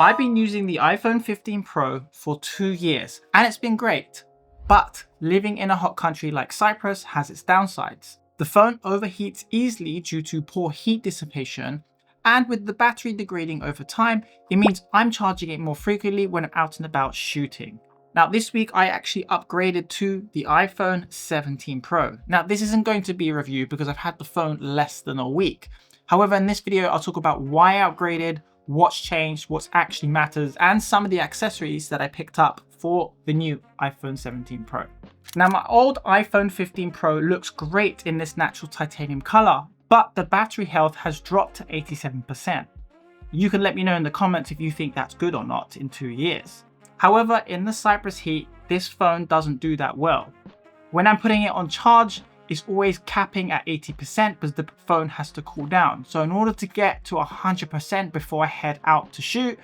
I've been using the iPhone 15 Pro for 2 years and it's been great. But living in a hot country like Cyprus has its downsides. The phone overheats easily due to poor heat dissipation, and with the battery degrading over time, it means I'm charging it more frequently when I'm out and about shooting. Now this week I actually upgraded to the iPhone 17 Pro. Now this isn't going to be a review because I've had the phone less than a week. However, in this video I'll talk about why I upgraded, what's changed, what actually matters, and some of the accessories that I picked up for the new iPhone 17 Pro. Now my old iPhone 15 Pro looks great in this natural titanium color, but the battery health has dropped to 87%. You can let me know in the comments if you think that's good or not in 2 years. However, in the Cyprus heat, this phone doesn't do that well. When I'm putting it on charge, it's always capping at 80% because the phone has to cool down. So in order to get to 100% before I head out to shoot,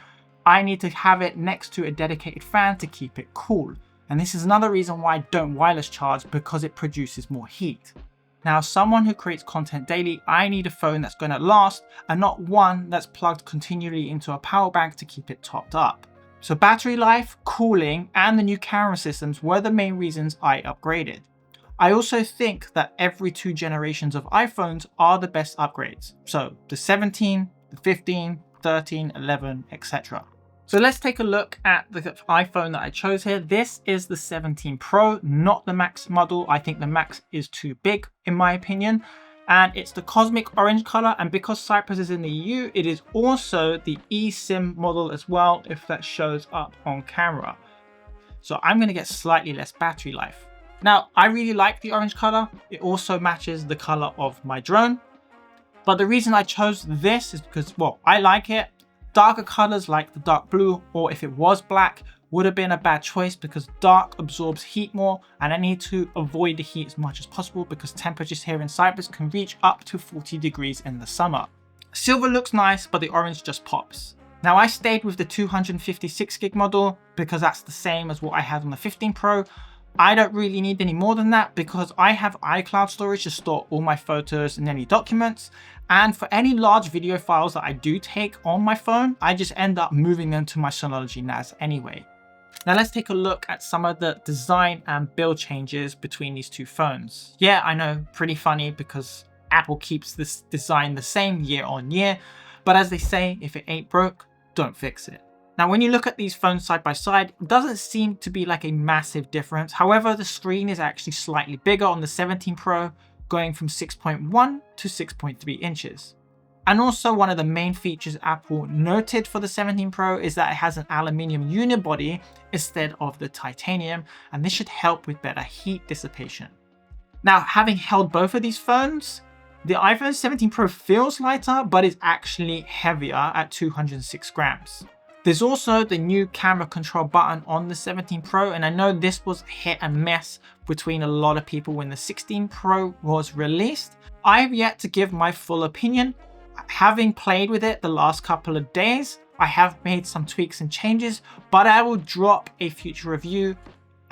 I need to have it next to a dedicated fan to keep it cool. And this is another reason why I don't wireless charge, because it produces more heat. Now, as someone who creates content daily, I need a phone that's going to last and not one that's plugged continually into a power bank to keep it topped up. So battery life, cooling, and the new camera systems were the main reasons I upgraded. I also think that every 2 generations of iPhones are the best upgrades. So the 17, the 15, 13, 11, etc. So let's take a look at the iPhone that I chose here. This is the 17 Pro, not the Max model. I think the Max is too big in my opinion. And it's the cosmic orange color, and because Cyprus is in the EU, it is also the eSIM model as well, if that shows up on camera. So I'm going to get slightly less battery life. Now, I really like the orange color. It also matches the color of my drone. But the reason I chose this is because, well, I like it. Darker colors like the dark blue, or if it was black, would have been a bad choice because dark absorbs heat more, and I need to avoid the heat as much as possible because temperatures here in Cyprus can reach up to 40 degrees in the summer. Silver looks nice, but the orange just pops. Now I stayed with the 256 gig model because that's the same as what I had on the 15 Pro. I don't really need any more than that because I have iCloud storage to store all my photos and any documents. And for any large video files that I do take on my phone, I just end up moving them to my Synology NAS anyway. Now let's take a look at some of the design and build changes between these two phones. Yeah, I know, pretty funny because Apple keeps this design the same year on year, but as they say, if it ain't broke, don't fix it. Now, when you look at these phones side by side, it doesn't seem to be like a massive difference. However, the screen is actually slightly bigger on the 17 Pro, going from 6.1 to 6.3 inches. And also one of the main features Apple noted for the 17 Pro is that it has an aluminium unibody instead of the titanium, and this should help with better heat dissipation. Now, having held both of these phones, the iPhone 17 Pro feels lighter, but is actually heavier at 206 grams. There's also the new camera control button on the 17 Pro, and I know this was hit and miss between a lot of people when the 16 Pro was released. I've yet to give my full opinion. Having played with it the last couple of days, I have made some tweaks and changes, but I will drop a future review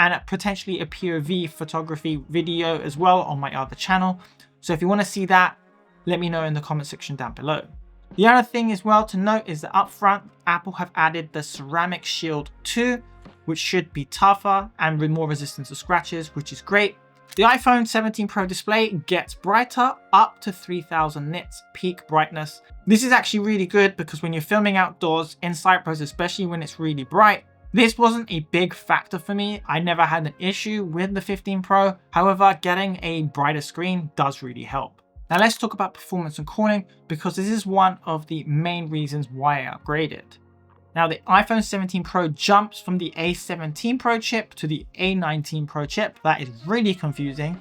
and potentially a POV photography video as well on my other channel. So if you want to see that, let me know in the comment section down below. The other thing as well to note is that up front, Apple have added the Ceramic Shield 2, which should be tougher and with more resistance to scratches, which is great. The iPhone 17 Pro display gets brighter up to 3000 nits peak brightness. This is actually really good because when you're filming outdoors in Cyprus, especially when it's really bright, this wasn't a big factor for me. I never had an issue with the 15 Pro. However, getting a brighter screen does really help. Now let's talk about performance and cooling because this is one of the main reasons why I upgraded. Now the iPhone 17 Pro jumps from the A17 Pro chip to the A19 Pro chip. That is really confusing.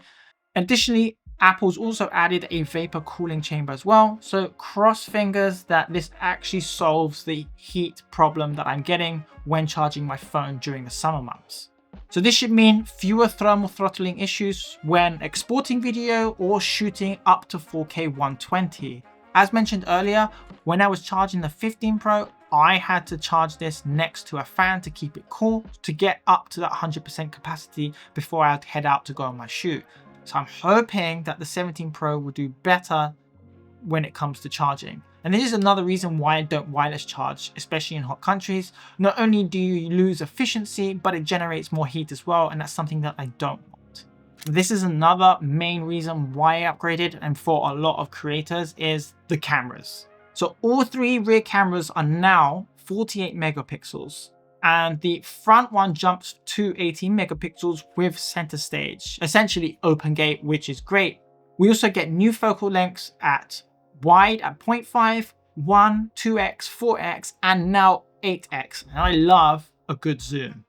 Additionally, Apple's also added a vapor cooling chamber as well. So cross fingers that this actually solves the heat problem that I'm getting when charging my phone during the summer months. So this should mean fewer thermal throttling issues when exporting video or shooting up to 4K 120. As mentioned earlier, when I was charging the 15 Pro, I had to charge this next to a fan to keep it cool to get up to that 100% capacity before I'd head out to go on my shoot. So I'm hoping that the 17 Pro will do better when it comes to charging. And this is another reason why I don't wireless charge, especially in hot countries. Not only do you lose efficiency, but it generates more heat as well, and that's something that I don't want. This is another main reason why I upgraded, and for a lot of creators, is the cameras. So all three rear cameras are now 48 megapixels. And the front one jumps to 18 megapixels with center stage, essentially open gate, which is great. We also get new focal lengths at wide at 0.5, 1, 2x, 4x, and now 8x. And I love a good zoom.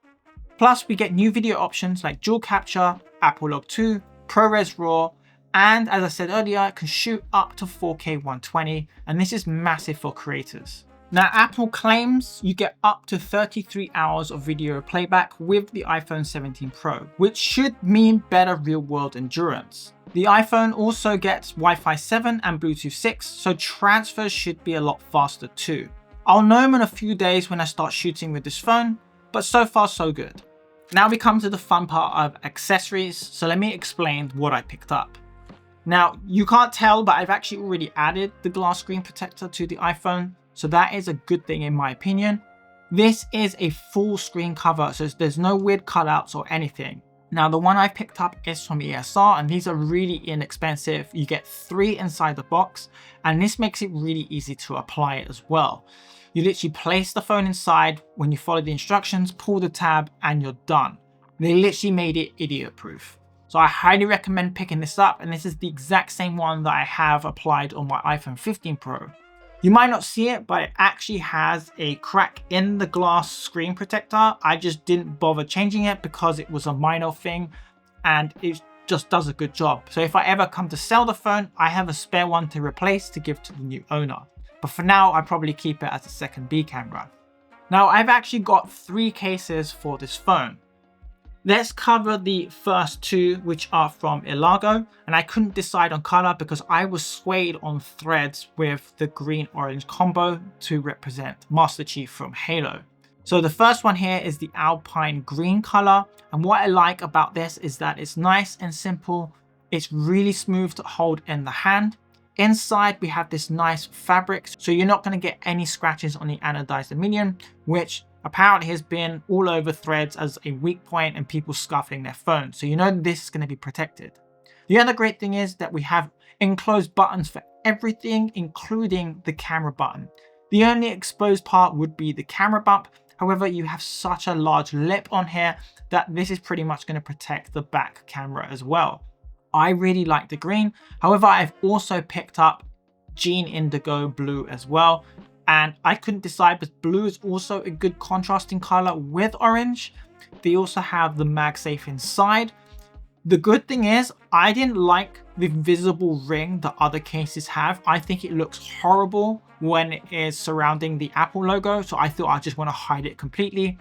Plus, we get new video options like dual capture, Apple Log 2, ProRes RAW, and as I said earlier, it can shoot up to 4K 120, and this is massive for creators. Now, Apple claims you get up to 33 hours of video playback with the iPhone 17 Pro, which should mean better real-world endurance. The iPhone also gets Wi-Fi 7 and Bluetooth 6, so transfers should be a lot faster too. I'll know in a few days when I start shooting with this phone, but so far so good. Now we come to the fun part of accessories, so let me explain what I picked up. Now, you can't tell, but I've actually already added the glass screen protector to the iPhone, so that is a good thing in my opinion. This is a full screen cover, so there's no weird cutouts or anything. Now, the one I picked up is from ESR, and these are really inexpensive. You get 3 inside the box, and this makes it really easy to apply it as well. You literally place the phone inside, when you follow the instructions, pull the tab, and you're done. They literally made it idiot proof. So I highly recommend picking this up, and this is the exact same one that I have applied on my iPhone 15 Pro. You might not see it, but it actually has a crack in the glass screen protector. I just didn't bother changing it because it was a minor thing and it just does a good job. So if I ever come to sell the phone, I have a spare one to replace to give to the new owner. But for now, I probably keep it as a second B camera. Now, I've actually got 3 cases for this phone. Let's cover the first 2, which are from Ilago, and I couldn't decide on color because I was swayed on threads with the green-orange combo to represent Master Chief from Halo. So the first one here is the Alpine green color, and what I like about this is that it's nice and simple. It's really smooth to hold in the hand. Inside we have this nice fabric, so you're not going to get any scratches on the anodized aluminum, which apparently has been all over threads as a weak point and people scuffing their phones. So you know this is going to be protected. The other great thing is that we have enclosed buttons for everything, including the camera button. The only exposed part would be the camera bump. However, you have such a large lip on here that this is pretty much going to protect the back camera as well. I really like the green. However, I've also picked up Jean Indigo Blue as well. And I couldn't decide, but blue is also a good contrasting color with orange. They also have the MagSafe inside. The good thing is I didn't like the visible ring that other cases have. I think it looks horrible when it is surrounding the Apple logo. So I thought I just want to hide it completely.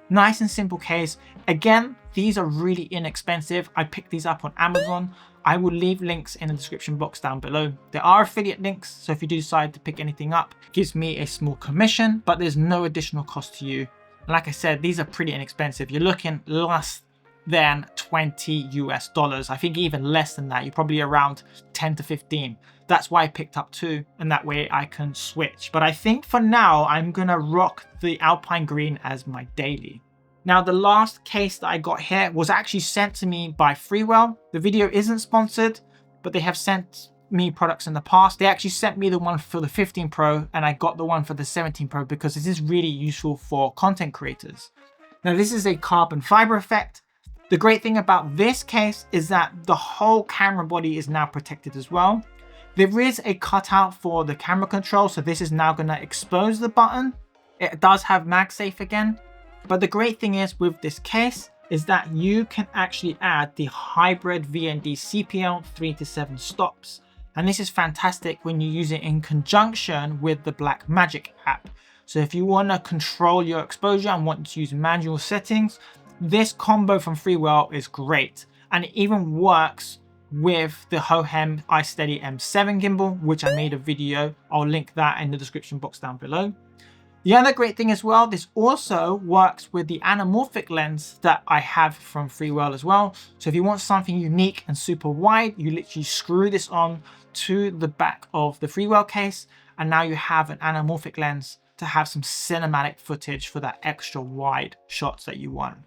Nice and simple case. Again, these are really inexpensive. I picked these up on Amazon. I will leave links in the description box down below. There are affiliate links, so if you do decide to pick anything up, it gives me a small commission, but there's no additional cost to you. Like I said, these are pretty inexpensive. You're looking less than $20 US. I think even less than that. You're probably around 10 to 15. That's why I picked up 2, and that way I can switch. But I think for now, I'm gonna rock the Alpine Green as my daily. Now, the last case that I got here was actually sent to me by Freewell. The video isn't sponsored, but they have sent me products in the past. They actually sent me the one for the 15 Pro, and I got the one for the 17 Pro because this is really useful for content creators. Now, this is a carbon fiber effect. The great thing about this case is that the whole camera body is now protected as well. There is a cutout for the camera control, so this is now going to expose the button. It does have MagSafe again. But the great thing is with this case is that you can actually add the hybrid VND CPL 3 to 7 stops. And this is fantastic when you use it in conjunction with the Blackmagic app. So if you want to control your exposure and want to use manual settings, this combo from Freewell is great. And it even works with the Hohem iSteady M7 gimbal, which I made a video. I'll link that in the description box down below. The other great thing as well, this also works with the anamorphic lens that I have from Freewell as well. So if you want something unique and super wide, you literally screw this on to the back of the Freewell case and now you have an anamorphic lens to have some cinematic footage for that extra wide shots that you want.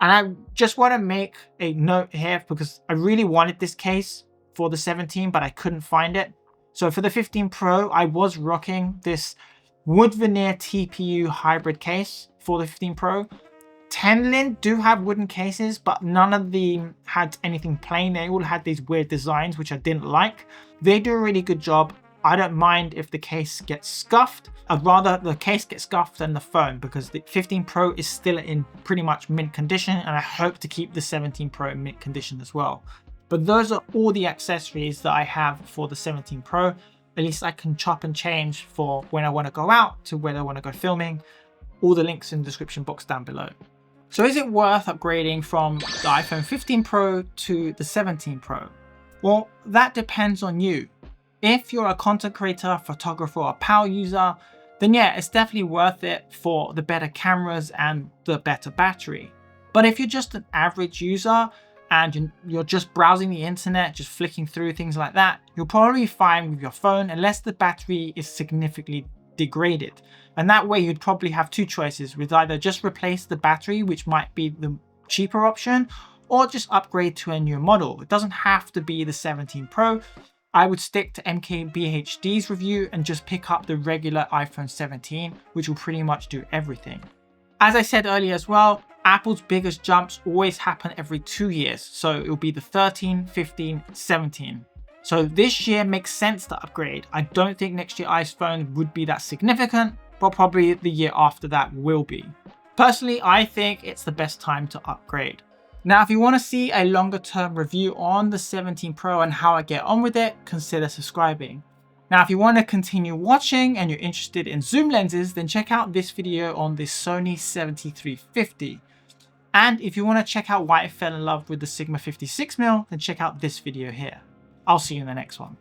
And I just want to make a note here because I really wanted this case for the 17, but I couldn't find it. So for the 15 Pro, I was rocking this wood veneer TPU hybrid case for the 15 Pro. Tenlin do have wooden cases, but none of them had anything plain. They all had these weird designs, which I didn't like. They do a really good job. I don't mind if the case gets scuffed. I'd rather the case get scuffed than the phone, because the 15 Pro is still in pretty much mint condition, and I hope to keep the 17 Pro in mint condition as well. But those are all the accessories that I have for the 17 Pro. At least I can chop and change for when I want to go out to when I want to go filming. All the links in the description box down below. So is it worth upgrading from the iPhone 15 Pro to the 17 Pro? Well, that depends on you. If you're a content creator, photographer, or power user, then yeah, it's definitely worth it for the better cameras and the better battery. But if you're just an average user and you're just browsing the internet, just flicking through things like that, you'll probably be fine with your phone unless the battery is significantly degraded. And that way you'd probably have two choices, with either just replace the battery, which might be the cheaper option, or just upgrade to a new model. It doesn't have to be the 17 Pro. I would stick to MKBHD's review and just pick up the regular iPhone 17, which will pretty much do everything. As I said earlier as well, Apple's biggest jumps always happen every 2 years. So it will be the 13, 15, 17. So this year makes sense to upgrade. I don't think next year iPhone would be that significant, but probably the year after that will be. Personally, I think it's the best time to upgrade. Now, if you want to see a longer term review on the 17 Pro and how I get on with it, consider subscribing. Now, if you want to continue watching and you're interested in zoom lenses, then check out this video on the Sony 7350. And if you want to check out why I fell in love with the Sigma 56mm, then check out this video here. I'll see you in the next one.